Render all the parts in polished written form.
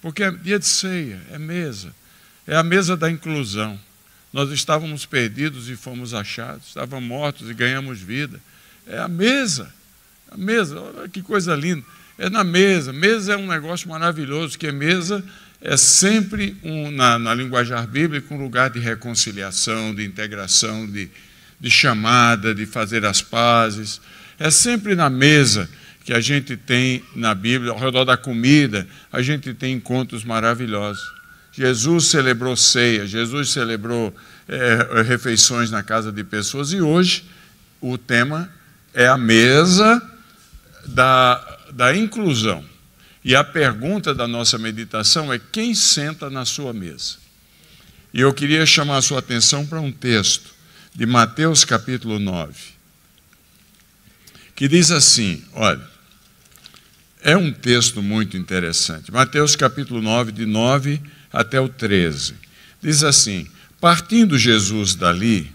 porque é dia de ceia, é mesa, é a mesa da inclusão. Nós estávamos perdidos e fomos achados, estávamos mortos e ganhamos vida. É a mesa, olha que coisa linda. É na mesa, mesa é um negócio maravilhoso, que mesa é sempre, na linguajar bíblica, um lugar de reconciliação, de integração, de chamada, de fazer as pazes. É sempre na mesa que a gente tem na Bíblia, ao redor da comida, a gente tem encontros maravilhosos. Jesus celebrou ceia, Jesus celebrou refeições na casa de pessoas, e hoje o tema é a mesa da inclusão. E a pergunta da nossa meditação é: quem senta na sua mesa? E eu queria chamar a sua atenção para um texto de Mateus capítulo 9, que diz assim, olha, é um texto muito interessante. Mateus capítulo 9, de 9 até o 13. Diz assim: partindo Jesus dali,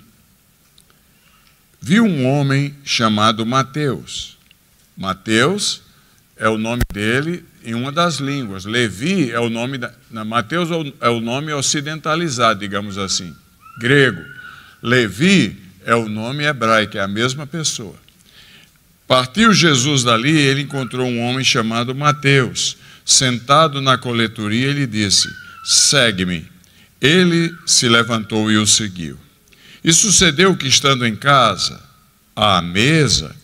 viu um homem chamado Mateus. Mateus é o nome dele em uma das línguas. Levi é o nome Mateus é o nome ocidentalizado, digamos assim, grego. Levi é o nome hebraico, é a mesma pessoa. Partiu Jesus dali e ele encontrou um homem chamado Mateus, sentado na coletoria, e lhe disse: segue-me. Ele se levantou e o seguiu. E sucedeu que, estando em casa, à mesa,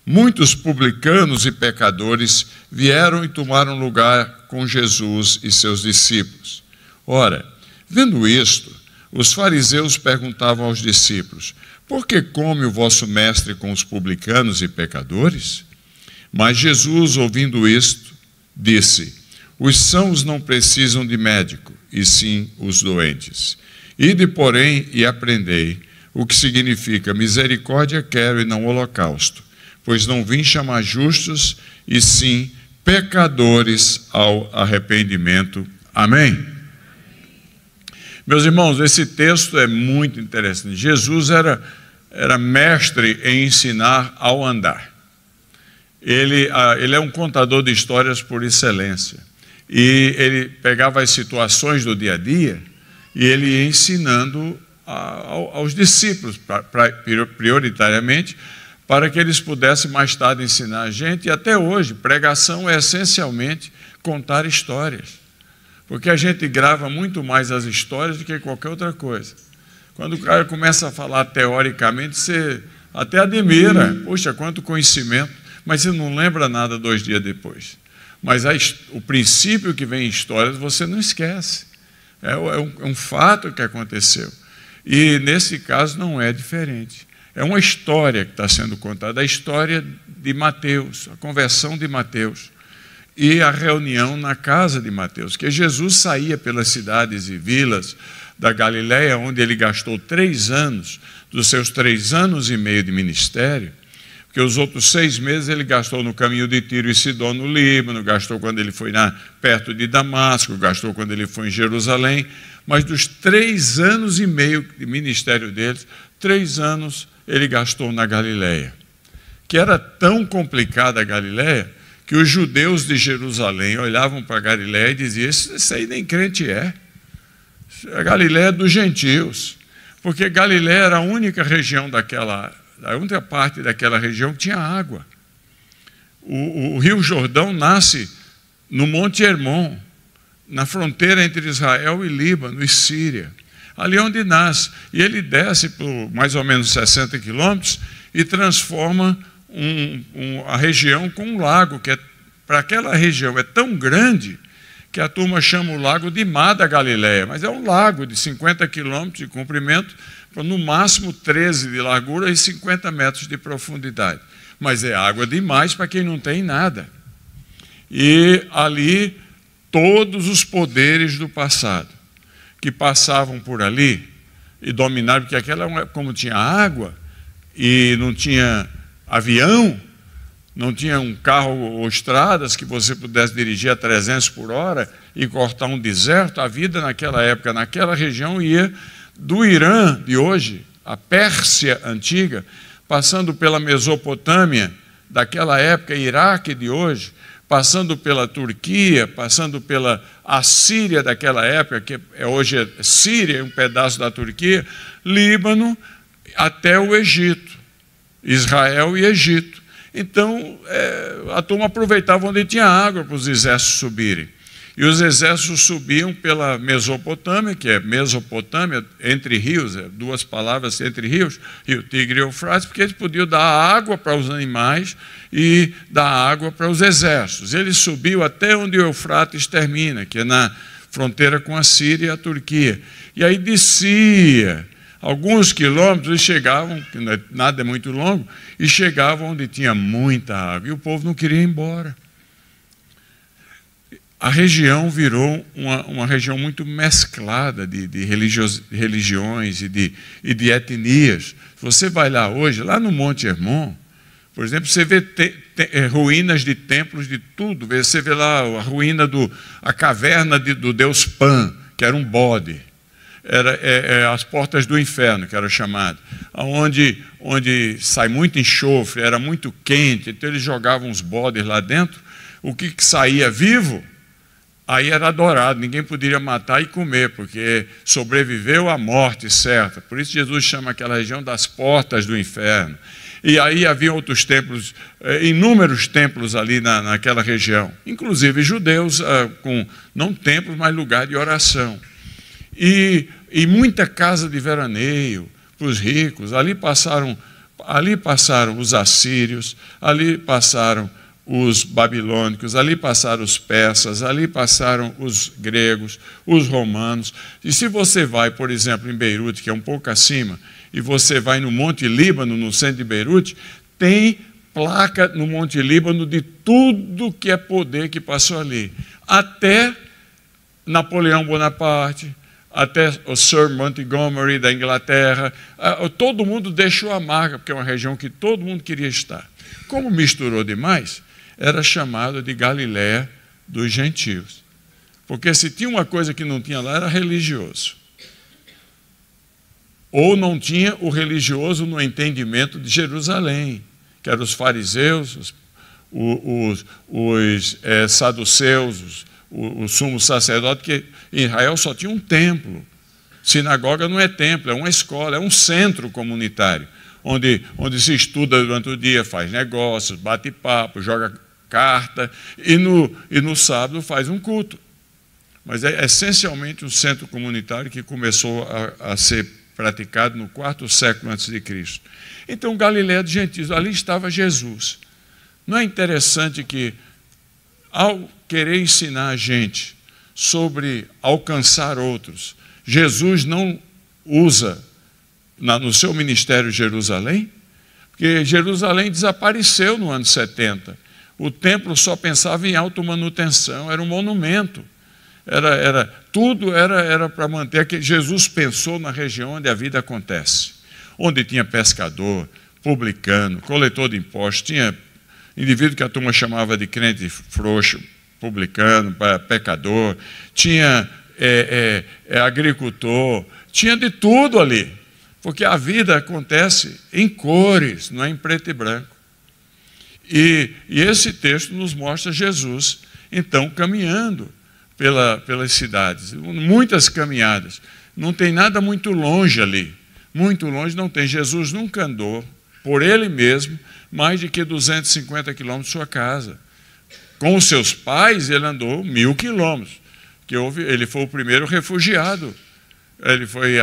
muitos publicanos e pecadores vieram e tomaram lugar com Jesus e seus discípulos. Ora, vendo isto, os fariseus perguntavam aos discípulos: por que come o vosso mestre com os publicanos e pecadores? Mas Jesus, ouvindo isto, disse: os sãos não precisam de médico, e sim os doentes. Ide, porém, e aprendei o que significa misericórdia quero e não holocausto, pois não vim chamar justos, e sim pecadores ao arrependimento. Amém? Meus irmãos, esse texto é muito interessante. Jesus era mestre em ensinar ao andar. Ele é um contador de histórias por excelência. E ele pegava as situações do dia a dia e ele ia ensinando aos discípulos, prioritariamente, para que eles pudessem mais tarde ensinar a gente. E até hoje, pregação é essencialmente contar histórias. Porque a gente grava muito mais as histórias do que qualquer outra coisa. Quando o cara começa a falar teoricamente, você até admira. Poxa, quanto conhecimento. Mas você não lembra nada 2 dias depois. Mas o princípio que vem em histórias você não esquece. É um fato que aconteceu. E nesse caso não é diferente. É uma história que está sendo contada. A história de Mateus, a conversão de Mateus. E a reunião na casa de Mateus, que Jesus saía pelas cidades e vilas da Galileia, onde ele gastou 3 anos, dos seus 3 anos e meio de ministério, porque os outros 6 meses ele gastou no caminho de Tiro e Sidom, no Líbano, gastou quando ele foi perto de Damasco, gastou quando ele foi em Jerusalém, mas dos 3 anos e meio de ministério deles, 3 anos ele gastou na Galileia, que era tão complicada a Galileia, que os judeus de Jerusalém olhavam para a Galileia e diziam: isso aí nem crente é. A Galileia é dos gentios. Porque Galileia era a única região a única parte daquela região que tinha água. O Rio Jordão nasce no Monte Hermon, na fronteira entre Israel e Líbano e Síria. Ali é onde nasce. E ele desce por mais ou menos 60 quilômetros e transforma a região com um lago, que para aquela região é tão grande que a turma chama o lago de Mar da Galileia, mas é um lago de 50 quilômetros de comprimento, no máximo 13 de largura e 50 metros de profundidade. Mas é água demais para quem não tem nada. E ali todos os poderes do passado que passavam por ali e dominaram, porque aquela, como tinha água e não tinha avião, não tinha um carro ou estradas que você pudesse dirigir a 300 por hora e cortar um deserto, a vida naquela época, naquela região, ia do Irã de hoje, a Pérsia antiga, passando pela Mesopotâmia daquela época, Iraque de hoje, passando pela Turquia, passando pela Assíria daquela época, que hoje é Síria, um pedaço da Turquia, Líbano, até o Egito, Israel e Egito. Então, a turma aproveitava onde tinha água para os exércitos subirem. E os exércitos subiam pela Mesopotâmia, que é Mesopotâmia, entre rios, duas palavras entre rios, Rio Tigre e Eufrates, porque eles podiam dar água para os animais e dar água para os exércitos. Eles subiam até onde o Eufrates termina, que é na fronteira com a Síria e a Turquia. E aí descia alguns quilômetros e chegavam, que nada é muito longo, e chegavam onde tinha muita água. E o povo não queria ir embora. A região virou uma região muito mesclada de religiões e de etnias. Você vai lá hoje, lá no Monte Hermon, por exemplo, você vê ruínas de templos de tudo. Você vê lá a ruína a caverna do deus Pan, que era um bode. Era as portas do inferno, que era chamado, onde sai muito enxofre, era muito quente, então eles jogavam os bodes lá dentro. O que saía vivo, aí era adorado, ninguém poderia matar e comer, porque sobreviveu à morte certa. Por isso Jesus chama aquela região das portas do inferno. E aí havia outros templos, inúmeros templos ali naquela região, inclusive judeus, com não templos, mas lugar de oração. E muita casa de veraneio para os ricos. Ali passaram os assírios, ali passaram os babilônicos, ali passaram os persas, ali passaram os gregos, os romanos. E se você vai, por exemplo, em Beirute, que é um pouco acima, e você vai no Monte Líbano, no centro de Beirute, tem placa no Monte Líbano de tudo que é poder que passou ali. Até Napoleão Bonaparte, até o Sir Montgomery da Inglaterra, todo mundo deixou a marca, porque é uma região que todo mundo queria estar. Como misturou demais, era chamado de Galiléia dos gentios. Porque se tinha uma coisa que não tinha lá, era religioso. Ou não tinha o religioso no entendimento de Jerusalém, que eram os fariseus, os saduceus, o sumo sacerdote, que em Israel só tinha um templo. Sinagoga não é templo, é uma escola, é um centro comunitário, onde se estuda durante o dia, faz negócios, bate papo, joga carta, e no sábado faz um culto. Mas é essencialmente um centro comunitário que começou a ser praticado no 4º século a.C. Então, Galiléia dos gentios, ali estava Jesus. Não é interessante que, ao querer ensinar a gente sobre alcançar outros, Jesus não usa no seu ministério Jerusalém? Porque Jerusalém desapareceu no ano 70. O templo só pensava em automanutenção, era um monumento. Tudo era para manter que Jesus pensou na região onde a vida acontece, onde tinha pescador, publicano, coletor de impostos, tinha indivíduo que a turma chamava de crente frouxo, publicano, pecador, tinha agricultor, tinha de tudo ali, porque a vida acontece em cores, não é em preto e branco. E esse texto nos mostra Jesus, então, caminhando pelas cidades, muitas caminhadas. Não tem nada muito longe ali, muito longe não tem. Jesus nunca andou, por ele mesmo, mais de que 250 quilômetros de sua casa. Com os seus pais, ele andou 1000 quilômetros, que ele foi o primeiro refugiado. Ele foi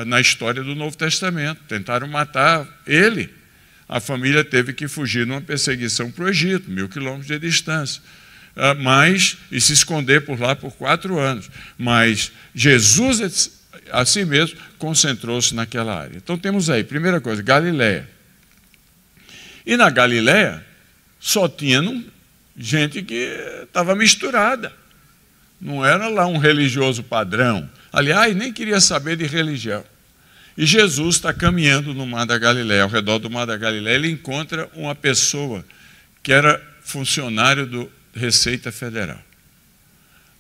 na história do Novo Testamento, tentaram matar ele. A família teve que fugir numa perseguição para o Egito, 1000 quilômetros de distância. E se esconder por lá por 4 anos. Mas Jesus, assim mesmo, concentrou-se naquela área. Então temos aí, primeira coisa, Galiléia. E na Galiléia só tinha gente que estava misturada. Não era lá um religioso padrão. Aliás, nem queria saber de religião. E Jesus está caminhando no Mar da Galiléia, ao redor do Mar da Galiléia, ele encontra uma pessoa que era funcionário do Receita Federal.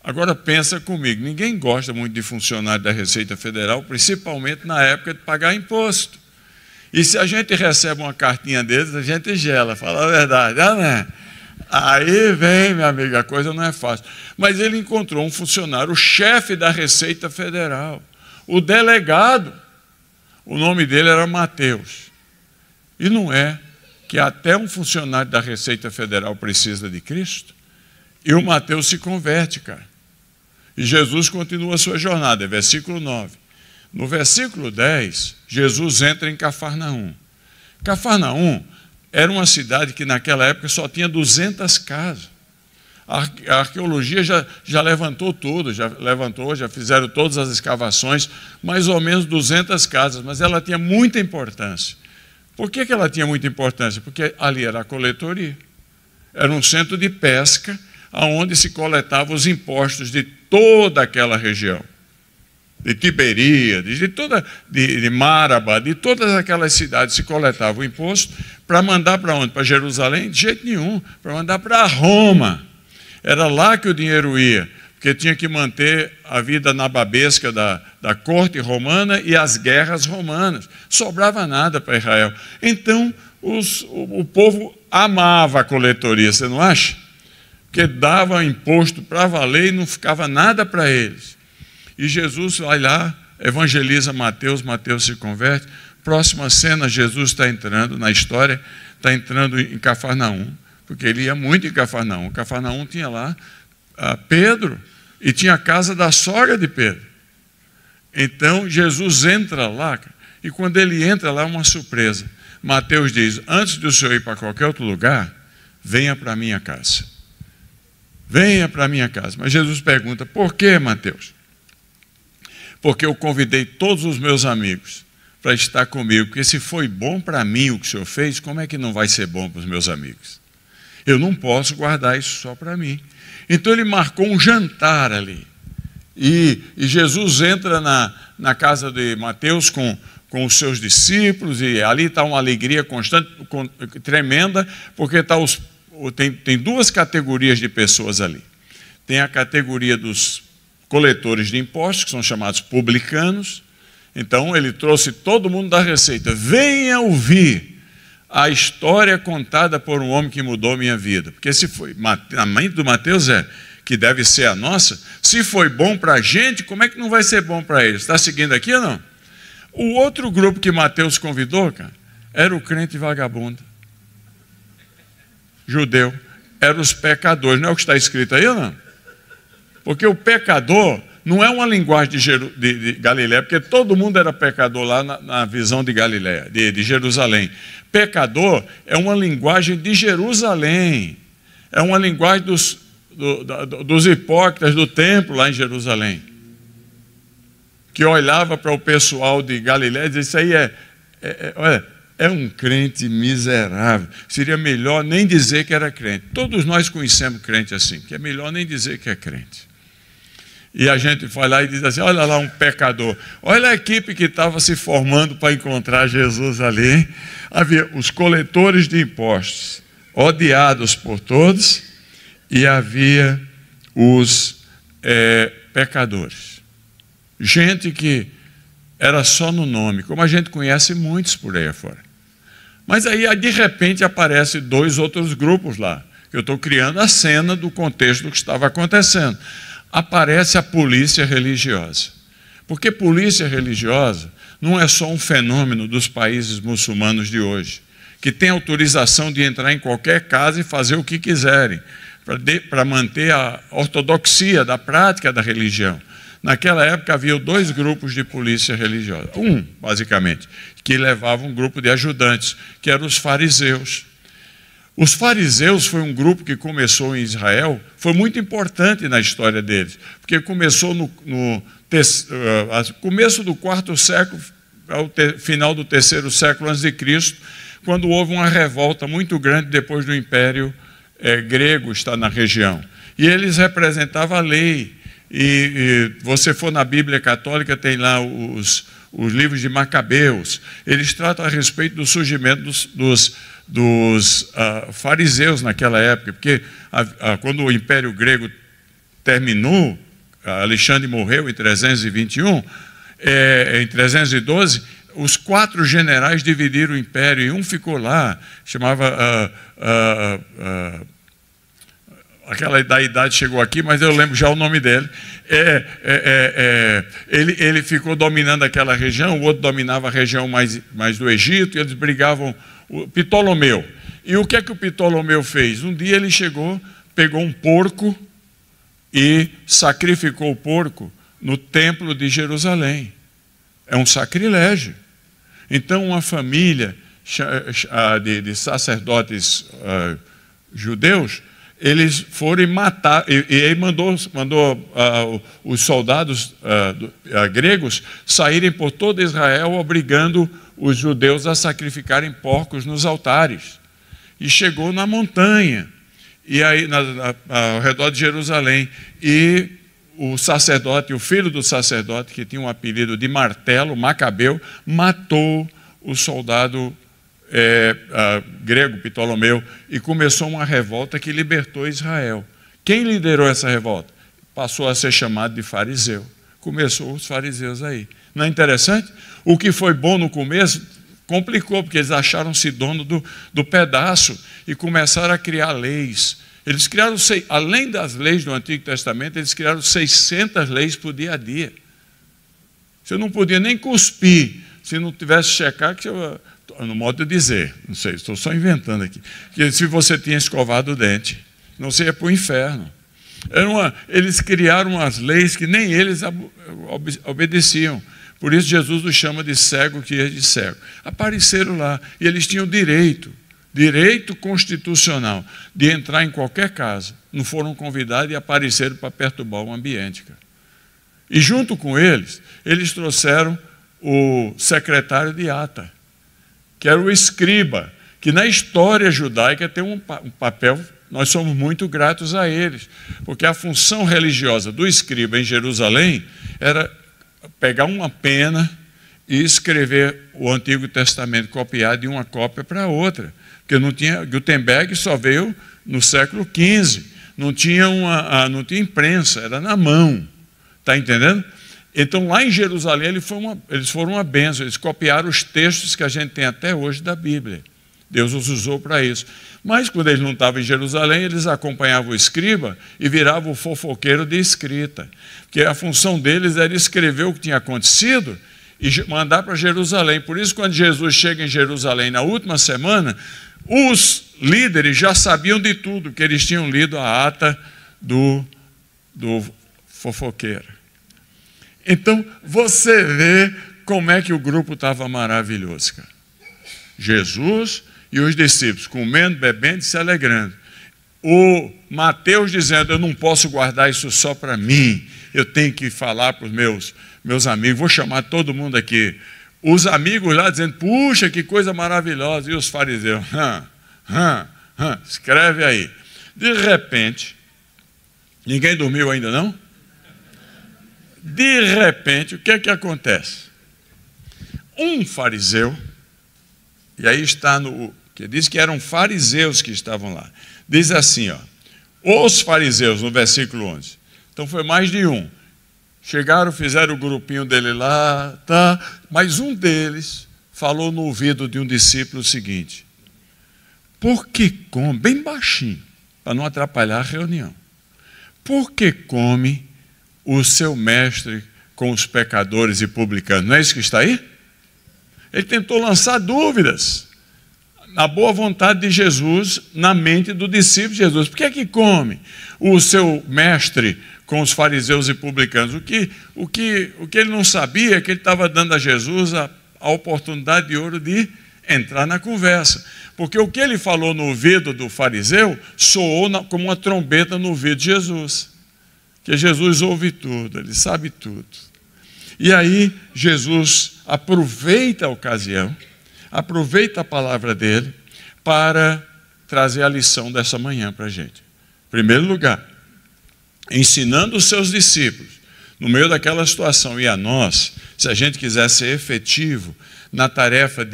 Agora pensa comigo, ninguém gosta muito de funcionário da Receita Federal, principalmente na época de pagar imposto. E se a gente recebe uma cartinha deles, a gente gela, fala a verdade. Aí vem, minha amiga, a coisa não é fácil. Mas ele encontrou um funcionário, o chefe da Receita Federal, o delegado. O nome dele era Mateus. E não é que até um funcionário da Receita Federal precisa de Cristo? E o Mateus se converte, cara. E Jesus continua a sua jornada, é versículo 9. No versículo 10, Jesus entra em Cafarnaum. Cafarnaum era uma cidade que naquela época só tinha 200 casas. A arqueologia já levantou tudo, já fizeram todas as escavações, mais ou menos 200 casas, mas ela tinha muita importância. Por que ela tinha muita importância? Porque ali era a coletoria. Era um centro de pesca, onde se coletavam os impostos de toda aquela região. De Tiberíades, de Maraba, de todas aquelas cidades se coletava o imposto para mandar para onde? Para Jerusalém? De jeito nenhum, para mandar para Roma. Era lá que o dinheiro ia, porque tinha que manter a vida nababesca da corte romana e as guerras romanas. Sobrava nada para Israel. Então, o povo amava a coletoria, você não acha? Porque dava imposto para valer e não ficava nada para eles. E Jesus vai lá, evangeliza Mateus, Mateus se converte. Próxima cena, Jesus está entrando na história, está entrando em Cafarnaum, porque ele ia muito em Cafarnaum. Cafarnaum tinha lá Pedro e tinha a casa da sogra de Pedro. Então Jesus entra lá, e quando ele entra lá é uma surpresa. Mateus diz: antes de o senhor ir para qualquer outro lugar, venha para a minha casa. Venha para a minha casa. Mas Jesus pergunta: por que, Mateus? Porque eu convidei todos os meus amigos para estar comigo, porque se foi bom para mim o que o senhor fez, como é que não vai ser bom para os meus amigos? Eu não posso guardar isso só para mim. Então ele marcou um jantar ali. E Jesus entra na casa de Mateus com os seus discípulos, e ali está uma alegria constante, tremenda, porque tem duas categorias de pessoas ali. Tem a categoria dos coletores de impostos, que são chamados publicanos. Então ele trouxe todo mundo da Receita: venha ouvir a história contada por um homem que mudou minha vida. Porque se foi, a mente do Mateus que deve ser a nossa, se foi bom para a gente, como é que não vai ser bom para eles? Está seguindo aqui ou não? O outro grupo que Mateus convidou, cara, era o crente vagabundo, judeu, eram os pecadores. Não é o que está escrito aí ou não? Porque o pecador não é uma linguagem de Galiléia, porque todo mundo era pecador lá na visão de Galiléia, de Jerusalém. Pecador é uma linguagem de Jerusalém, é uma linguagem dos hipócritas do templo lá em Jerusalém, que olhava para o pessoal de Galiléia e dizia: isso aí é um crente miserável, seria melhor nem dizer que era crente. Todos nós conhecemos crente assim, que é melhor nem dizer que é crente. E a gente vai lá e diz assim: olha lá um pecador. Olha a equipe que estava se formando para encontrar Jesus ali, hein? Havia os coletores de impostos, odiados por todos, e havia os pecadores. Gente que era só no nome, como a gente conhece muitos por aí afora. Mas aí, de repente, aparecem dois outros grupos lá. Eu estou criando a cena do contexto do que estava acontecendo. Aparece a polícia religiosa. Porque polícia religiosa não é só um fenômeno dos países muçulmanos de hoje, que tem autorização de entrar em qualquer casa e fazer o que quiserem, para manter a ortodoxia da prática da religião. Naquela época havia dois grupos de polícia religiosa. Um, basicamente, que levava um grupo de ajudantes, que eram os fariseus. Os fariseus foi um grupo que começou em Israel, foi muito importante na história deles, porque começou no começo do quarto século, ao final do terceiro século antes de Cristo, quando houve uma revolta muito grande depois do Império grego estar na região. E eles representavam a lei. E você for na Bíblia católica, tem lá os livros de Macabeus. Eles tratam a respeito do surgimento dos fariseus naquela época, porque quando o Império Grego terminou, Alexandre morreu em 321, em 312, os 4 generais dividiram o império, e um ficou lá, chamava aquela da idade chegou aqui, mas eu lembro já o nome dele. Ele ficou dominando aquela região, o outro dominava a região mais do Egito, e eles brigavam, o Ptolomeu. E o que é que o Ptolomeu fez? Um dia ele chegou, pegou um porco e sacrificou o porco no templo de Jerusalém. É um sacrilégio. Então uma família de sacerdotes judeus, eles foram e matar, e aí mandou os soldados gregos saírem por todo Israel, obrigando os judeus a sacrificarem porcos nos altares. E chegou na montanha, e aí ao redor de Jerusalém, e o sacerdote, o filho do sacerdote, que tinha um apelido de Martelo, Macabeu, matou o soldado grego, Ptolomeu, e começou uma revolta que libertou Israel. Quem liderou essa revolta? Passou a ser chamado de fariseu. Começou os fariseus aí. Não é interessante? O que foi bom no começo complicou, porque eles acharam-se dono do pedaço e começaram a criar leis. Eles criaram, além das leis do Antigo Testamento, eles criaram 600 leis por dia a dia. Você não podia nem cuspir se não tivesse checar, que no modo de dizer, não sei, estou só inventando aqui, que se você tinha escovado o dente, não você ia para o inferno. Eles criaram as leis que nem eles obedeciam. Por isso Jesus os chama de cego que é de cego. Apareceram lá e eles tinham direito constitucional de entrar em qualquer casa. Não foram convidados e apareceram para perturbar o ambiente. Cara. E junto com eles trouxeram o secretário de ata, que era o escriba, que na história judaica tem um papel, nós somos muito gratos a eles, porque a função religiosa do escriba em Jerusalém era pegar uma pena e escrever o Antigo Testamento, copiar de uma cópia para outra, porque não tinha, Gutenberg só veio no século XV, não tinha imprensa, era na mão, está entendendo? Então, lá em Jerusalém, eles foram uma bênção, eles copiaram os textos que a gente tem até hoje da Bíblia. Deus os usou para isso. Mas, quando eles não estavam em Jerusalém, eles acompanhavam o escriba e viravam o fofoqueiro de escrita. Porque a função deles era escrever o que tinha acontecido e mandar para Jerusalém. Por isso, quando Jesus chega em Jerusalém na última semana, os líderes já sabiam de tudo, porque eles tinham lido a ata do fofoqueiro. Então, você vê como é que o grupo estava maravilhoso, cara. Jesus e os discípulos comendo, bebendo e se alegrando. O Mateus dizendo, eu não posso guardar isso só para mim, eu tenho que falar para os meus amigos, vou chamar todo mundo aqui. Os amigos lá dizendo, puxa, que coisa maravilhosa. E os fariseus, escreve aí. De repente, ninguém dormiu ainda não? De repente, o que é que acontece? Um fariseu, e aí está que diz que eram fariseus que estavam lá. Diz assim, os fariseus, no versículo 11. Então foi mais de um. Chegaram, fizeram o grupinho dele lá, tá? Mas um deles falou no ouvido de um discípulo o seguinte, por que come, bem baixinho, para não atrapalhar a reunião, por que come o seu mestre com os pecadores e publicanos? Não é isso que está aí? Ele tentou lançar dúvidas na boa vontade de Jesus, na mente do discípulo de Jesus. Por que é que come o seu mestre com os fariseus e publicanos? O que ele não sabia é que ele estava dando a Jesus a oportunidade de ouro de entrar na conversa. Porque o que ele falou no ouvido do fariseu soou como uma trombeta no ouvido de Jesus. Que Jesus ouve tudo, ele sabe tudo. E aí Jesus aproveita a ocasião, aproveita a palavra dele para trazer a lição dessa manhã para a gente. Em primeiro lugar, ensinando os seus discípulos, no meio daquela situação, e a nós, se a gente quiser ser efetivo na tarefa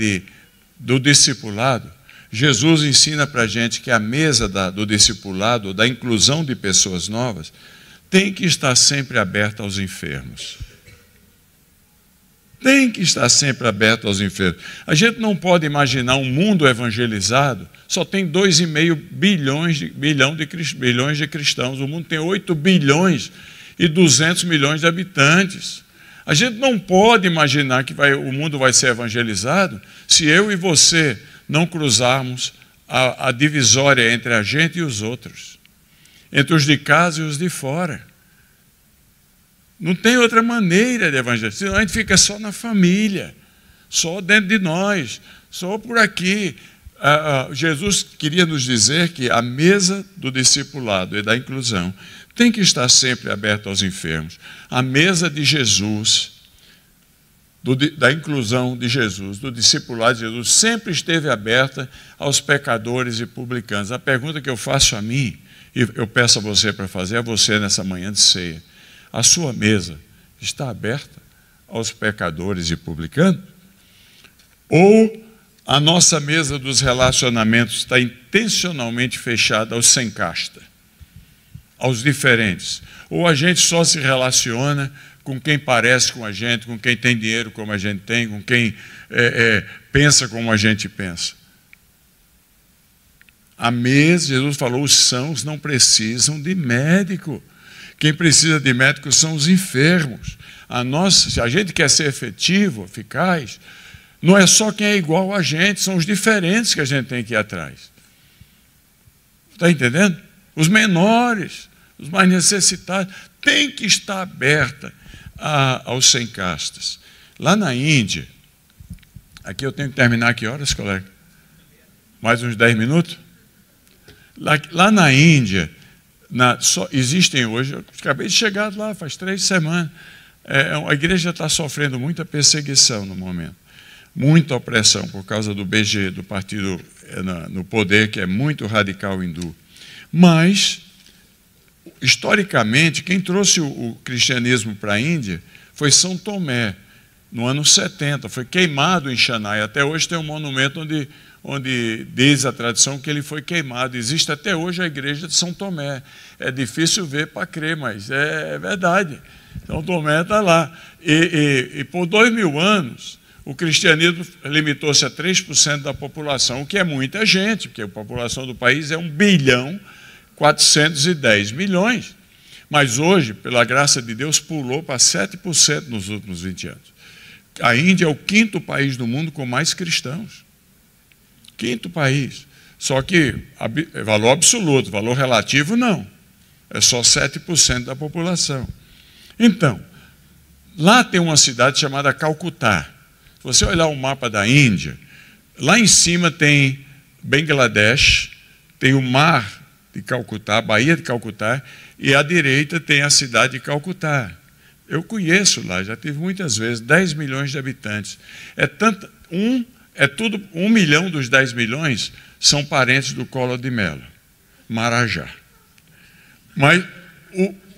do discipulado, Jesus ensina para a gente que a mesa do discipulado, da inclusão de pessoas novas, tem que estar sempre aberta aos enfermos. tem que estar sempre aberto aos enfermos. A gente não pode imaginar um mundo evangelizado, só tem 2,5 bilhões de cristãos. O mundo tem 8 bilhões e 200 milhões de habitantes. A gente não pode imaginar que o mundo vai ser evangelizado se eu e você não cruzarmos a divisória entre a gente e os outros, entre os de casa e os de fora. Não tem outra maneira de evangelizar, senão a gente fica só na família, só dentro de nós, só por aqui. Jesus queria nos dizer que a mesa do discipulado e da inclusão tem que estar sempre aberta aos enfermos. A mesa de Jesus, da inclusão de Jesus, do discipulado de Jesus, sempre esteve aberta aos pecadores e publicanos. A pergunta que eu faço a mim, e eu peço a você para fazer, a você nessa manhã de ceia: a sua mesa está aberta aos pecadores e publicanos? Ou a nossa mesa dos relacionamentos está intencionalmente fechada aos sem casta, aos diferentes? Ou a gente só se relaciona com quem parece com a gente, com quem tem dinheiro como a gente tem, com quem pensa como a gente pensa? A mesa, Jesus falou, os sãos não precisam de médico. Quem precisa de médico são os enfermos. Se a gente quer ser efetivo, eficaz, não é só quem é igual a gente, são os diferentes que a gente tem que ir atrás. Está entendendo? Os menores, os mais necessitados, tem que estar aberta aos sem castas. Lá na Índia, aqui eu tenho que terminar que horas, colega? Mais uns 10 minutos? Lá na Índia, existem hoje, eu acabei de chegar lá, faz 3 semanas, a igreja está sofrendo muita perseguição no momento, muita opressão por causa do BG, do partido no poder, que é muito radical hindu. Mas, historicamente, quem trouxe o cristianismo para a Índia foi São Tomé, no ano 70, foi queimado em Chennai. Até hoje tem um monumento onde diz a tradição que ele foi queimado. Existe até hoje a igreja de São Tomé. É difícil ver para crer, mas é verdade. São Tomé está lá. E por 2000 anos, o cristianismo limitou-se a 3% da população, o que é muita gente, porque a população do país é 1.410.000.000. Mas hoje, pela graça de Deus, pulou para 7% nos últimos 20 anos. A Índia é o 5º país do mundo com mais cristãos. 5º país. Só que valor absoluto, valor relativo não. É só 7% da população. Então, lá tem uma cidade chamada Calcutá. Se você olhar o mapa da Índia, lá em cima tem Bangladesh, tem o mar de Calcutá, a Baía de Calcutá, e à direita tem a cidade de Calcutá. Eu conheço lá, já tive muitas vezes, 10 milhões de habitantes. Tudo 1 milhão dos 10 milhões são parentes do Collor de Mello, Marajá. Mas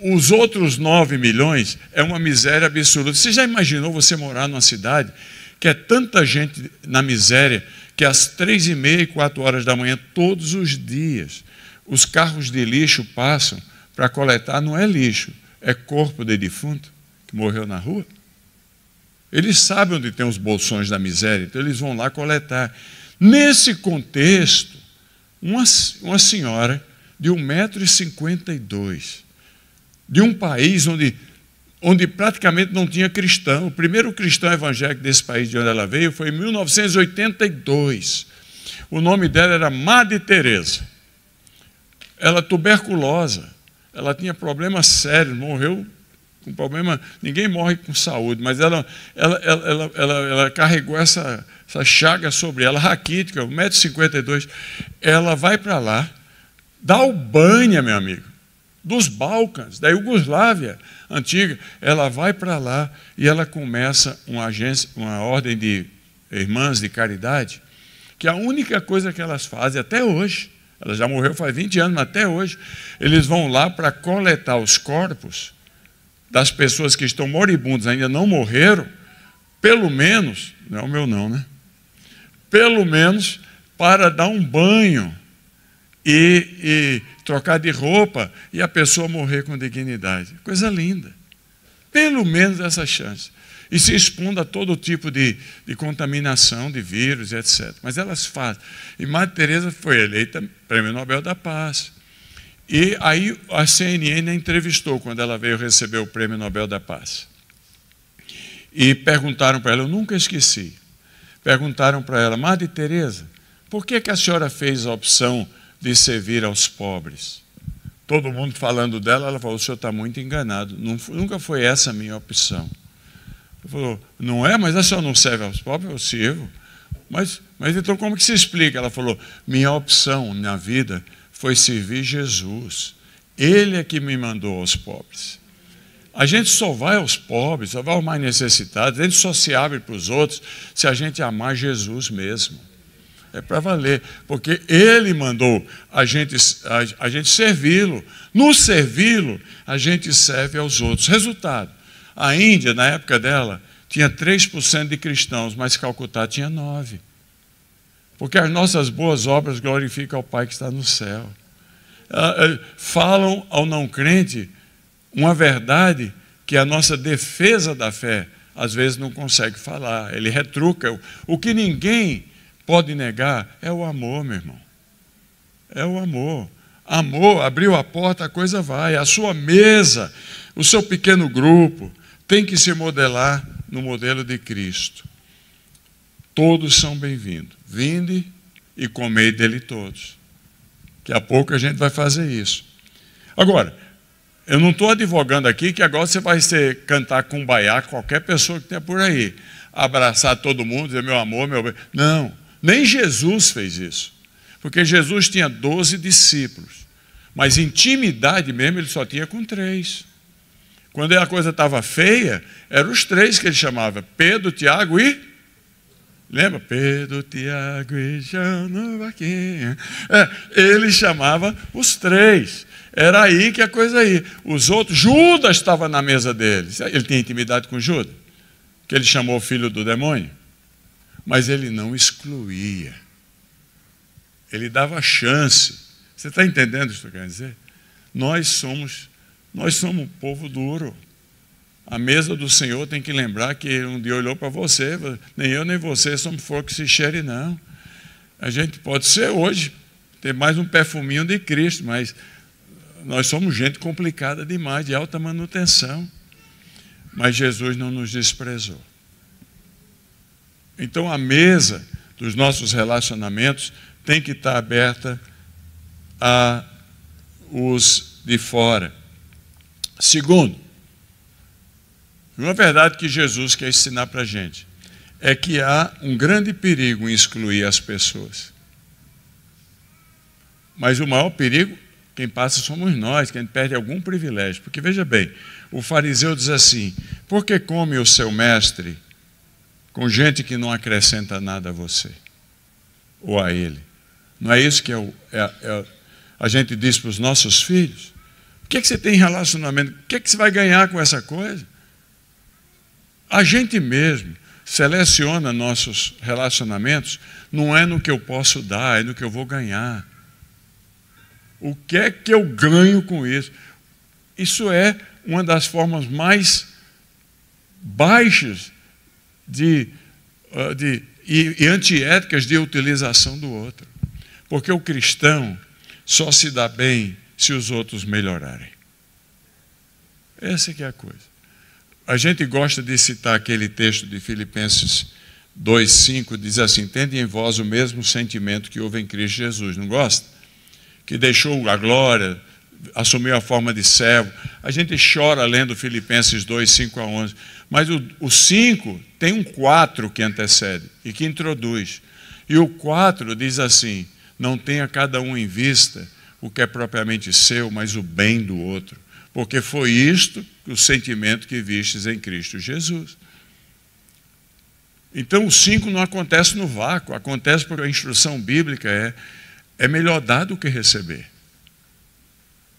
os outros 9 milhões é uma miséria absoluta. Você já imaginou você morar numa cidade que é tanta gente na miséria que às 3h30 e 4 horas da manhã, todos os dias, os carros de lixo passam para coletar, não é lixo, é corpo de defunto que morreu na rua? Eles sabem onde tem os bolsões da miséria, então eles vão lá coletar. Nesse contexto, uma senhora de 1,52 m, de um país onde praticamente não tinha cristão. O primeiro cristão evangélico desse país de onde ela veio foi em 1982. O nome dela era Madre Teresa. Ela tuberculosa, ela tinha problemas sérios, morreu com problema. Ninguém morre com saúde, mas ela carregou essa chaga sobre ela, raquítica, 1,52 m. Ela vai para lá, da Albânia, meu amigo, dos Balcãs, da Iugoslávia antiga, ela vai para lá e ela começa uma ordem de irmãs de caridade, que a única coisa que elas fazem até hoje, ela já morreu faz 20 anos, mas até hoje, eles vão lá para coletar os corpos das pessoas que estão moribundas, ainda não morreram, pelo menos, não é o meu não, né? Pelo menos para dar um banho e trocar de roupa e a pessoa morrer com dignidade. Coisa linda. Pelo menos essa chance. e se expondo a todo tipo de contaminação, de vírus, etc. Mas elas fazem. E Madre Teresa foi eleita Prêmio Nobel da Paz. E aí a CNN a entrevistou quando ela veio receber o Prêmio Nobel da Paz. E perguntaram para ela, eu nunca esqueci, perguntaram para ela, Madre Teresa, por que a senhora fez a opção de servir aos pobres? Todo mundo falando dela, ela falou, o senhor está muito enganado, nunca foi essa a minha opção. Ela falou, não é, mas a senhora não serve aos pobres? Eu sirvo. Mas então como que se explica? Ela falou, minha opção na vida foi servir Jesus. Ele é que me mandou aos pobres. A gente só vai aos pobres, só vai aos mais necessitados, a gente só se abre para os outros se a gente amar Jesus mesmo. É para valer, porque Ele mandou a gente servi-lo. No servi-lo, a gente serve aos outros. Resultado, a Índia, na época dela, tinha 3% de cristãos, mas Calcutá tinha 9%. Porque as nossas boas obras glorificam ao Pai que está no céu. Falam ao não crente uma verdade que a nossa defesa da fé às vezes não consegue falar. Ele retruca. O que ninguém pode negar é o amor, meu irmão. É o amor. Amor, abriu a porta, a coisa vai. A sua mesa, o seu pequeno grupo, tem que se modelar no modelo de Cristo. Todos são bem-vindos. Vinde e comei dele todos. Daqui a pouco a gente vai fazer isso. Agora, eu não estou advogando aqui que agora você vai cantar cumbaiá com qualquer pessoa que tenha por aí. Abraçar todo mundo, dizer meu amor, meu bem. Não, nem Jesus fez isso. Porque Jesus tinha 12 discípulos. Mas intimidade mesmo ele só tinha com 3. Quando a coisa estava feia, eram os 3 que ele chamava. Pedro, Tiago e... Lembra? Pedro, Tiago e João Vaquinha. Ele chamava os 3. Era aí que a coisa ia. Os outros, Judas estava na mesa deles. Ele tinha intimidade com Judas, que ele chamou o filho do demônio. Mas ele não excluía. Ele dava chance. Você está entendendo o que eu quero dizer? Nós somos um povo duro. A mesa do Senhor tem que lembrar que um dia olhou para você, nem eu nem você somos fogo que se cheire, não. A gente pode ser hoje, ter mais um perfuminho de Cristo, mas nós somos gente complicada demais, de alta manutenção. Mas Jesus não nos desprezou. Então a mesa dos nossos relacionamentos tem que estar aberta a os de fora. Segundo, uma verdade que Jesus quer ensinar para a gente é que há um grande perigo em excluir as pessoas. Mas o maior perigo, quem passa somos nós, quem perde algum privilégio. Porque veja bem, o fariseu diz assim, por que come o seu mestre com gente que não acrescenta nada a você ou a ele? Não é isso que a gente diz para os nossos filhos? O que você tem em relacionamento? O que você vai ganhar com essa coisa? A gente mesmo seleciona nossos relacionamentos, não é no que eu posso dar, é no que eu vou ganhar. O que é que eu ganho com isso? Isso é uma das formas mais baixas e antiéticas de utilização do outro. Porque o cristão só se dá bem se os outros melhorarem. Essa que é a coisa. A gente gosta de citar aquele texto de Filipenses 2,5, diz assim, tende em vós o mesmo sentimento que houve em Cristo Jesus, não gosta? Que deixou a glória, assumiu a forma de servo. A gente chora lendo Filipenses 2, 5 a 11, mas o 5 tem um 4 que antecede e que introduz. E o 4 diz assim, não tenha cada um em vista o que é propriamente seu, mas o bem do outro. Porque foi isto o sentimento que vistes em Cristo Jesus. Então o 5 não acontece no vácuo, acontece porque a instrução bíblica é melhor dar do que receber.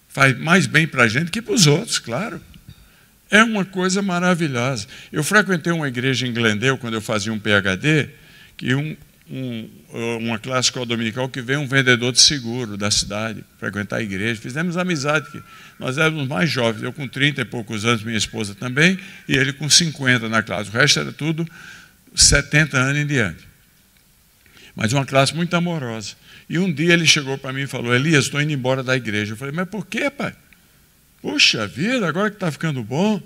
Faz mais bem para a gente que para os outros, claro. É uma coisa maravilhosa. Eu frequentei uma igreja em Glendale, quando eu fazia um PhD, que uma classe escola dominical que veio um vendedor de seguro da cidade frequentar a igreja. Fizemos amizade, que nós éramos mais jovens, eu com 30 e poucos anos, minha esposa também, e ele com 50 na classe. O resto era tudo 70 anos em diante. Mas uma classe muito amorosa. E um dia ele chegou para mim e falou: Elias, estou indo embora da igreja. Eu falei: mas por quê, pai? Puxa vida, agora que está ficando bom.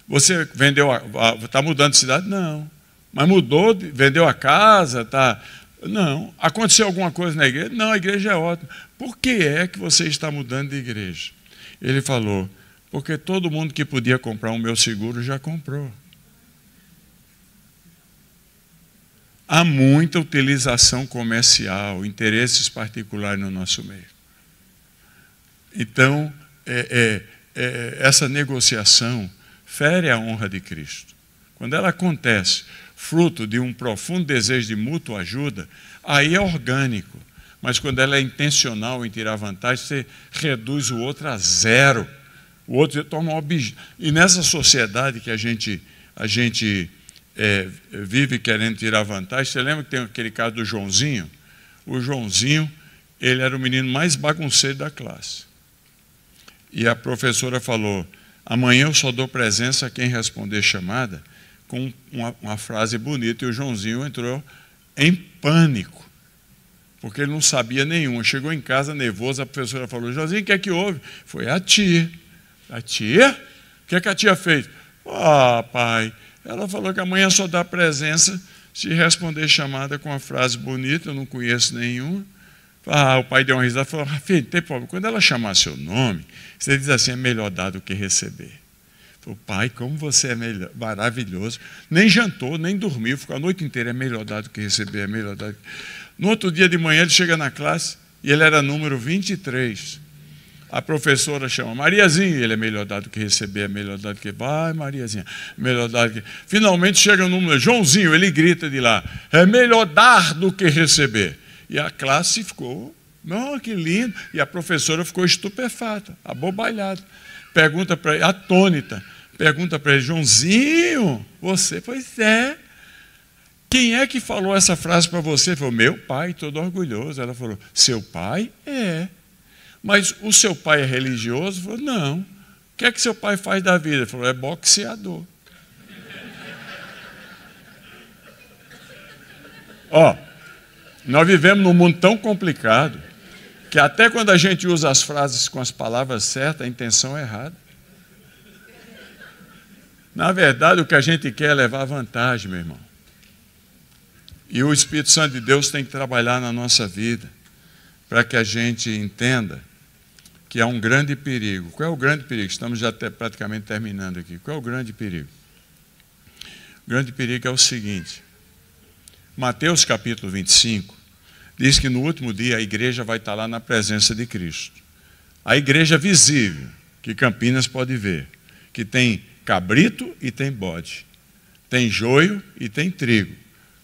Você vendeu, está mudando de cidade? Não. Mas mudou, vendeu a casa, tá? Não. Aconteceu alguma coisa na igreja? Não, a igreja é ótima. Por que é que você está mudando de igreja? Ele falou: porque todo mundo que podia comprar o meu seguro já comprou. Há muita utilização comercial, interesses particulares no nosso meio. Então, essa negociação fere a honra de Cristo. Quando ela acontece fruto de um profundo desejo de mútua ajuda, aí é orgânico. Mas quando ela é intencional em tirar vantagem, você reduz o outro a zero. O outro toma um objeto. E nessa sociedade que a gente vive querendo tirar vantagem, você lembra que tem aquele caso do Joãozinho? O Joãozinho, ele era o menino mais bagunceiro da classe. E a professora falou: amanhã eu só dou presença a quem responder chamada, com uma frase bonita. E o Joãozinho entrou em pânico, porque ele não sabia nenhuma. Chegou em casa nervoso, a professora falou: Joãozinho, o que é que houve? Foi a tia. A tia? O que é que a tia fez? Ah, pai, ela falou que amanhã só dá presença se responder chamada com uma frase bonita, eu não conheço nenhuma. O pai deu uma risada e falou: filho, tem problema. Quando ela chamar seu nome, você diz assim: é melhor dar do que receber. Falei: pai, como você é maravilhoso. Nem jantou, nem dormiu, ficou a noite inteira. É melhor dar do que receber, é melhor dar. No outro dia de manhã, ele chega na classe e ele era número 23. A professora chama: Mariazinha. Ele: é melhor dar do que receber, é melhor dar do que... Vai, Mariazinha, melhor dar do que... Finalmente chega o número Joãozinho, ele grita de lá: é melhor dar do que receber. E a classe ficou: não, que lindo. E a professora ficou estupefata, abobalhada. Pergunta para ele, atônita, pergunta para ele: Joãozinho, você? Pois é. Quem é que falou essa frase para você? Ele falou: meu pai, todo orgulhoso. Ela falou: seu pai? É. Mas o seu pai é religioso? Ele falou: não. O que é que seu pai faz da vida? Ele falou: é boxeador. Nós vivemos num mundo tão complicado que até quando a gente usa as frases com as palavras certas, a intenção é errada. Na verdade, o que a gente quer é levar vantagem, meu irmão. E o Espírito Santo de Deus tem que trabalhar na nossa vida para que a gente entenda que há um grande perigo. Qual é o grande perigo? Estamos já praticamente terminando aqui. Qual é o grande perigo? O grande perigo é o seguinte: Mateus capítulo 25 diz que no último dia a igreja vai estar lá na presença de Cristo. A igreja visível, que Campinas pode ver, que tem cabrito e tem bode, tem joio e tem trigo,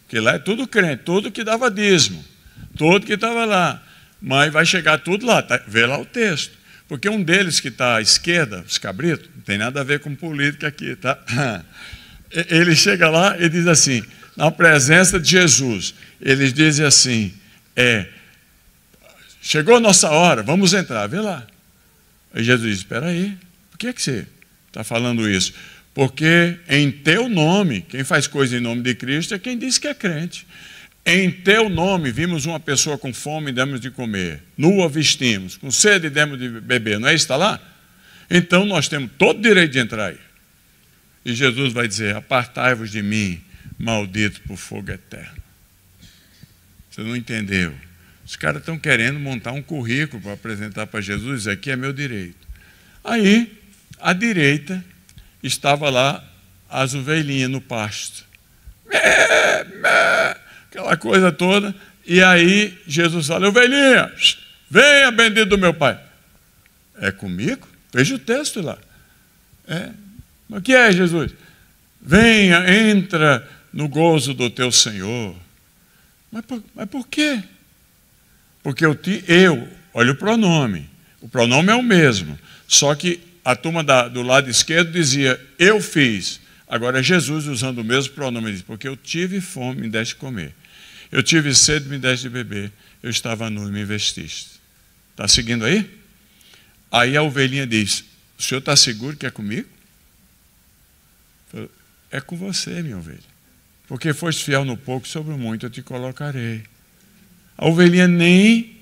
que lá é tudo crente, tudo que dava dízimo, tudo que estava lá, mas vai chegar tudo lá, vê lá o texto, porque um deles que está à esquerda, os cabritos, não tem nada a ver com política aqui, tá? Ele chega lá e diz assim, na presença de Jesus, eles dizem assim: chegou a nossa hora, vamos entrar, vê lá. Aí Jesus diz: espera aí, por que você está falando isso? Porque em teu nome, quem faz coisa em nome de Cristo é quem diz que é crente. Em teu nome vimos uma pessoa com fome e demos de comer, nua vestimos, com sede demos de beber, não é isso que está lá? Então nós temos todo o direito de entrar aí. E Jesus vai dizer: apartai-vos de mim, maldito por fogo eterno. Você não entendeu? Os caras estão querendo montar um currículo para apresentar para Jesus, isso aqui é meu direito. Aí, à direita, estava lá as ovelhinhas no pasto. Aquela coisa toda. E aí, Jesus fala: ovelhinha, venha, bendito do meu pai. É comigo? Veja o texto lá. Mas o que é, Jesus? Venha, entra no gozo do teu Senhor. Mas por quê? Porque olha o pronome é o mesmo, só que a turma do lado esquerdo dizia: eu fiz. Agora Jesus, usando o mesmo pronome, diz: porque eu tive fome e me deste comer. Eu tive sede, me deste de beber. Eu estava nu e me vestiste. Está seguindo aí? Aí a ovelhinha diz, o senhor está seguro que é comigo? É com você, minha ovelha. Porque foste fiel no pouco, sobre o muito eu te colocarei. A ovelhinha nem...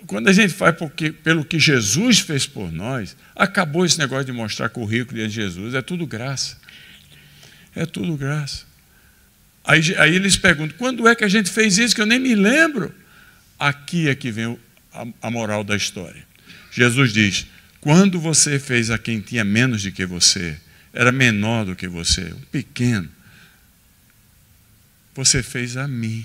Quando a gente faz pelo que Jesus fez por nós, acabou esse negócio de mostrar currículo diante de Jesus. É tudo graça. É tudo graça. Aí eles perguntam, quando é que a gente fez isso que eu nem me lembro? Aqui é que vem a moral da história. Jesus diz, quando você fez a quem tinha menos do que você, era menor do que você, um pequeno, você fez a mim.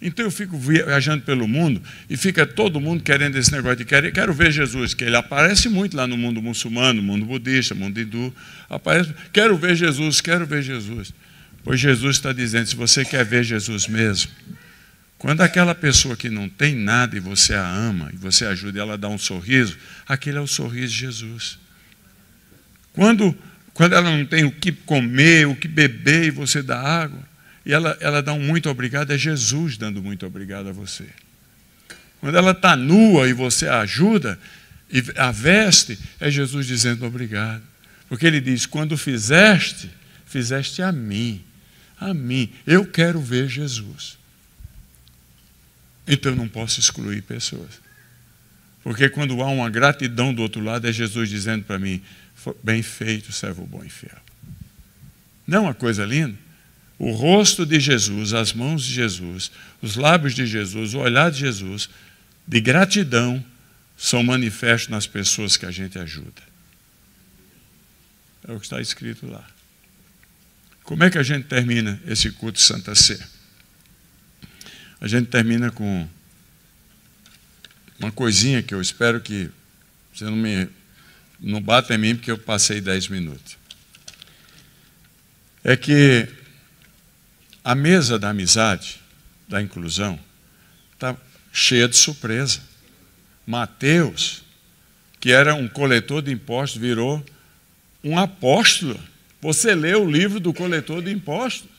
Então eu fico viajando pelo mundo e fica todo mundo querendo esse negócio de quero ver Jesus, que ele aparece muito lá no mundo muçulmano, no mundo budista, no mundo hindu, aparece, quero ver Jesus, quero ver Jesus. Pois Jesus está dizendo, se você quer ver Jesus mesmo, quando aquela pessoa que não tem nada e você a ama, e você ajuda ela a dar um sorriso, aquele é o sorriso de Jesus. Quando ela não tem o que comer, o que beber, e você dá água, e ela dá um muito obrigado, é Jesus dando muito obrigado a você. Quando ela está nua e você a ajuda, e a veste, é Jesus dizendo obrigado. Porque ele diz, quando fizeste a mim. A mim. Eu quero ver Jesus. Então eu não posso excluir pessoas. Porque quando há uma gratidão do outro lado, é Jesus dizendo para mim, bem feito, servo bom e fiel. Não é uma coisa linda? O rosto de Jesus, as mãos de Jesus, os lábios de Jesus, o olhar de Jesus, de gratidão, são manifestos nas pessoas que a gente ajuda. É o que está escrito lá. Como é que a gente termina esse culto de Santa Ceia? A gente termina com uma coisinha que eu espero que você não bata em mim, porque eu passei 10 minutos. É que a mesa da amizade, da inclusão, está cheia de surpresa. Mateus, que era um coletor de impostos, virou um apóstolo. Você lê o livro do coletor de impostos.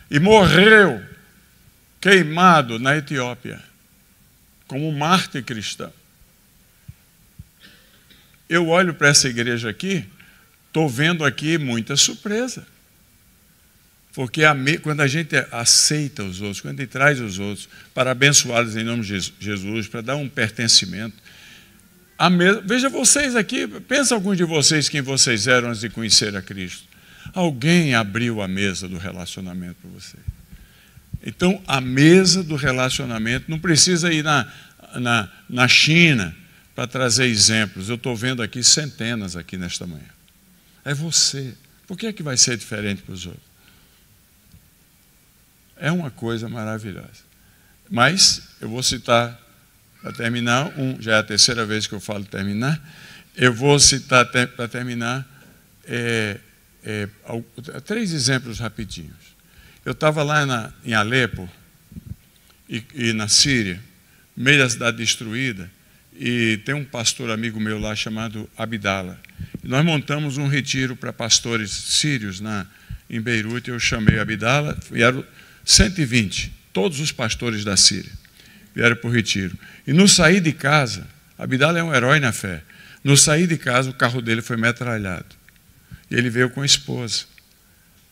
E morreu queimado na Etiópia, como um mártir cristão. Eu olho para essa igreja aqui, estou vendo aqui muita surpresa. Porque quando a gente aceita os outros, quando a gente traz os outros para abençoá-los em nome de Jesus, para dar um pertencimento, veja vocês aqui, pensa alguns de vocês quem vocês eram antes de conhecer a Cristo. Alguém abriu a mesa do relacionamento para você. Então, a mesa do relacionamento não precisa ir na China para trazer exemplos. Eu estou vendo aqui centenas aqui nesta manhã. É você. Por que é que vai ser diferente para os outros? É uma coisa maravilhosa. Mas eu vou citar, para terminar, já é a terceira vez que eu falo terminar, eu vou citar para terminar 3 exemplos rapidinhos. Eu estava lá em Alepo e na Síria, no meio da cidade destruída, e tem um pastor amigo meu lá chamado Abdala. E nós montamos um retiro para pastores sírios em Beirute. Eu chamei Abdala, vieram 120, todos os pastores da Síria vieram para o retiro. E no sair de casa, Abdala é um herói na fé, no sair de casa o carro dele foi metralhado. E ele veio com a esposa,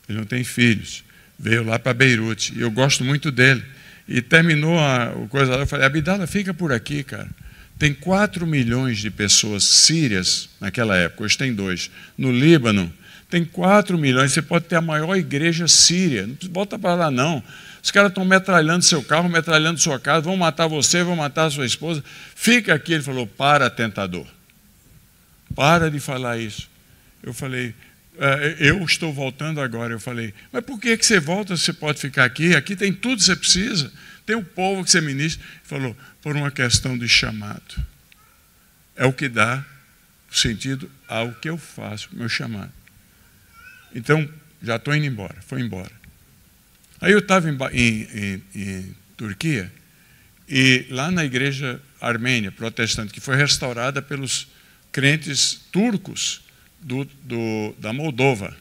ele não tem filhos, veio lá para Beirute, e eu gosto muito dele. E terminou a coisa lá, eu falei, Abdala, fica por aqui, cara. Tem 4 milhões de pessoas sírias naquela época, hoje tem 2. No Líbano, tem 4 milhões, você pode ter a maior igreja síria, não volta para lá não. Os caras estão metralhando seu carro, metralhando sua casa, vão matar você, vão matar a sua esposa. Fica aqui. Ele falou, para, tentador. Para de falar isso. Eu falei, eu estou voltando agora. Eu falei, mas por que você volta se você pode ficar aqui? Aqui tem tudo que você precisa. Tem um povo que você ministra. Ele falou, por uma questão de chamado. É o que dá sentido ao que eu faço, meu chamado. Então, já estou indo embora. Foi embora. Aí eu estava em Turquia, e lá na igreja armênia, protestante, que foi restaurada pelos crentes turcos da Moldova.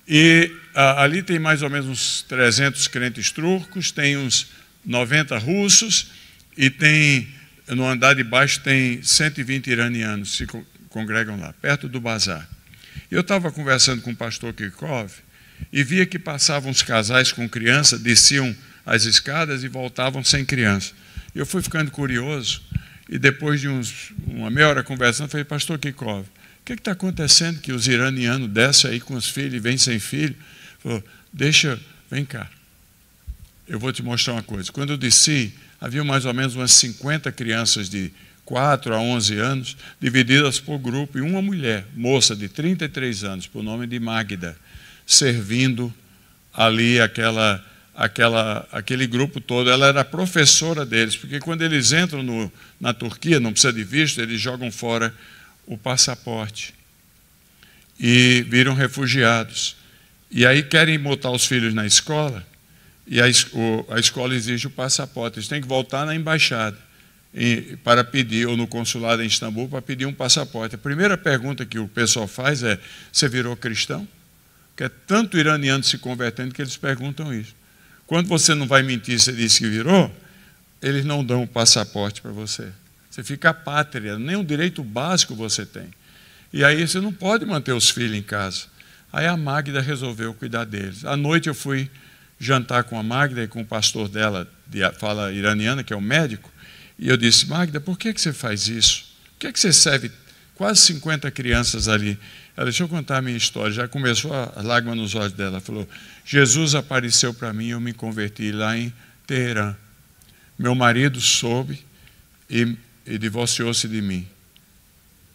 E ali tem mais ou menos uns 300 crentes turcos, tem uns 90 russos e tem, no andar de baixo, tem 120 iranianos que se congregam lá, perto do bazar. Eu estava conversando com o pastor Kirchhoff e via que passavam uns casais com criança, desciam as escadas e voltavam sem criança. Eu fui ficando curioso e depois de uma meia hora conversando, falei, pastor Kirchhoff, o que está acontecendo que os iranianos descem aí com os filhos e vêm sem filho? Falou, vem cá, eu vou te mostrar uma coisa. Quando eu desci, havia mais ou menos umas 50 crianças de 4 a 11 anos, divididas por grupo, e uma mulher, moça de 33 anos, por nome de Magda, servindo ali aquele grupo todo. Ela era professora deles, porque quando eles entram na Turquia, não precisa de visto, eles jogam fora o passaporte e viram refugiados. E aí querem botar os filhos na escola, e a escola exige o passaporte. Eles têm que voltar na embaixada para pedir, ou no consulado em Istambul, para pedir um passaporte. A primeira pergunta que o pessoal faz é, você virou cristão? Porque é tanto iraniano se convertendo que eles perguntam isso. Quando você não vai mentir, você disse que virou, eles não dão o passaporte para você. Você fica apátria, nem um direito básico você tem. E aí você não pode manter os filhos em casa. Aí a Magda resolveu cuidar deles. À noite eu fui jantar com a Magda e com o pastor dela, de fala iraniana, que é o médico, e eu disse, Magda, por que você faz isso? Por que você serve quase 50 crianças ali? Ela, deixa eu contar a minha história. Já começou a lágrima nos olhos dela. Ela falou, Jesus apareceu para mim e eu me converti lá em Teherã. Meu marido soube e divorciou-se de mim.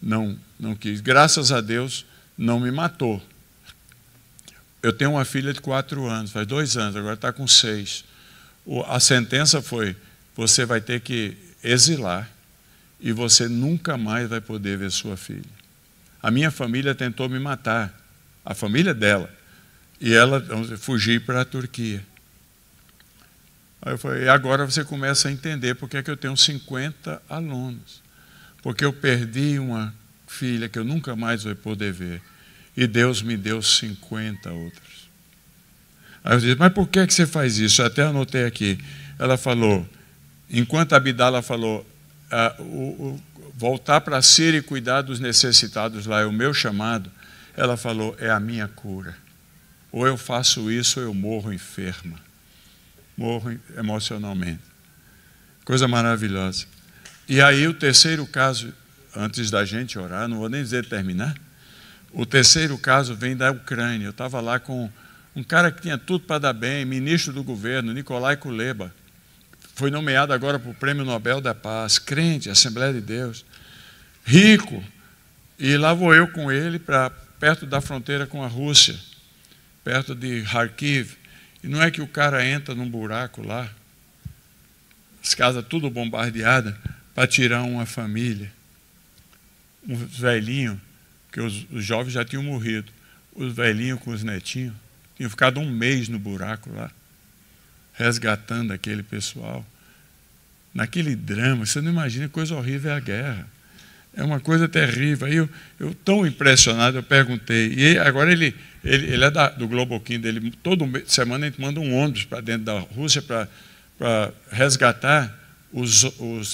Não quis. Graças a Deus, não me matou. Eu tenho uma filha de 4 anos, faz 2 anos, agora está com 6. A sentença foi, você vai ter que exilar e você nunca mais vai poder ver sua filha. A minha família tentou me matar, a família dela, e ela fugiu para a Turquia. Aí eu falei, e agora você começa a entender por que eu tenho 50 alunos. Porque eu perdi uma filha que eu nunca mais vou poder ver. E Deus me deu 50 outros. Aí eu disse, mas por que você faz isso? Eu até anotei aqui. Ela falou, enquanto a Abdala falou, voltar para a Síria e cuidar dos necessitados lá é o meu chamado, ela falou, é a minha cura. Ou eu faço isso ou eu morro enferma. Morro emocionalmente. Coisa maravilhosa. E aí o terceiro caso, antes da gente orar, não vou nem dizer terminar, o terceiro caso vem da Ucrânia. Eu estava lá com um cara que tinha tudo para dar bem, ministro do governo, Nikolai Kuleba, foi nomeado agora para o Prêmio Nobel da Paz, crente, Assembleia de Deus, rico, e lá vou eu com ele para perto da fronteira com a Rússia, perto de Kharkiv, e não é que o cara entra num buraco lá, as casas tudo bombardeadas, para tirar uma família, um velhinho, que os jovens já tinham morrido, os velhinhos com os netinhos, tinham ficado 1 mês no buraco lá, resgatando aquele pessoal. Naquele drama, você não imagina que coisa horrível é a guerra. É uma coisa terrível. Aí eu tão impressionado, eu perguntei. E agora ele é do Globokin dele. Toda semana a gente manda um ônibus para dentro da Rússia para resgatar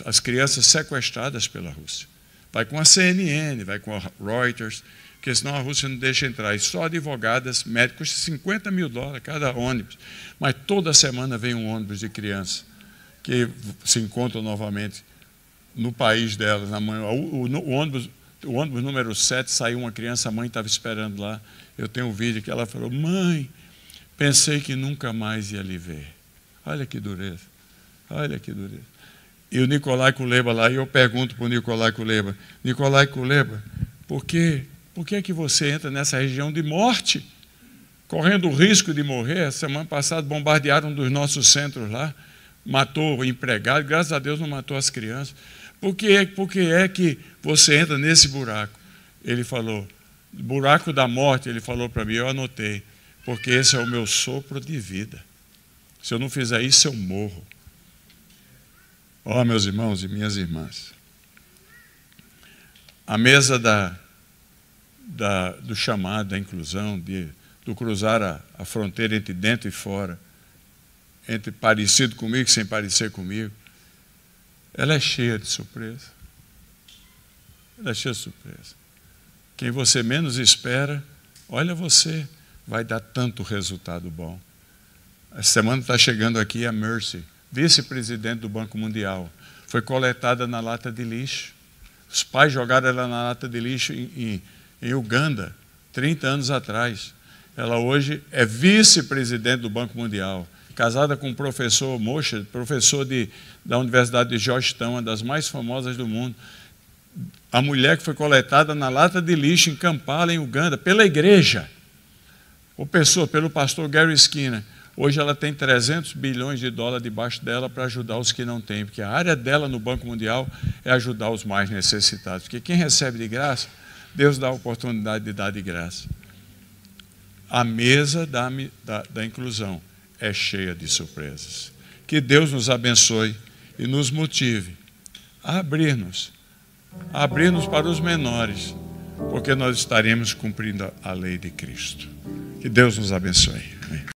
as crianças sequestradas pela Rússia. Vai com a CNN, vai com a Reuters, porque senão a Rússia não deixa entrar. E só advogadas, médicos, $50 mil cada ônibus. Mas toda semana vem um ônibus de criança que se encontram novamente no país delas. O ônibus número 7 saiu uma criança, a mãe estava esperando lá. Eu tenho um vídeo que ela falou, mãe, pensei que nunca mais ia lhe ver. Olha que dureza, olha que dureza. E o Nikolai Kuleba lá, e eu pergunto para o Nikolai Kuleba, por que é que você entra nessa região de morte, correndo o risco de morrer? Semana passada bombardearam um dos nossos centros lá, matou o empregado, graças a Deus não matou as crianças. Por que é que você entra nesse buraco? Ele falou, buraco da morte, ele falou para mim, eu anotei, porque esse é o meu sopro de vida. Se eu não fizer isso, eu morro. Ó, meus irmãos e minhas irmãs, a mesa do chamado, da inclusão, do cruzar a fronteira entre dentro e fora, entre parecido comigo e sem parecer comigo, ela é cheia de surpresa. Ela é cheia de surpresa. Quem você menos espera, olha você, vai dar tanto resultado bom. Essa semana está chegando aqui a Mercy, vice-presidente do Banco Mundial. Foi coletada na lata de lixo. Os pais jogaram ela na lata de lixo em Uganda, 30 anos atrás. Ela hoje é vice-presidente do Banco Mundial, casada com um professor Moshe, professor da Universidade de Georgetown, uma das mais famosas do mundo. A mulher que foi coletada na lata de lixo em Kampala, em Uganda, pela igreja, pelo pastor Gary Skinner. Hoje ela tem 300 bilhões de dólares debaixo dela para ajudar os que não têm, porque a área dela no Banco Mundial é ajudar os mais necessitados. Porque quem recebe de graça, Deus dá a oportunidade de dar de graça. A mesa da inclusão é cheia de surpresas. Que Deus nos abençoe e nos motive a abrir-nos para os menores, porque nós estaremos cumprindo a lei de Cristo. Que Deus nos abençoe. Amém.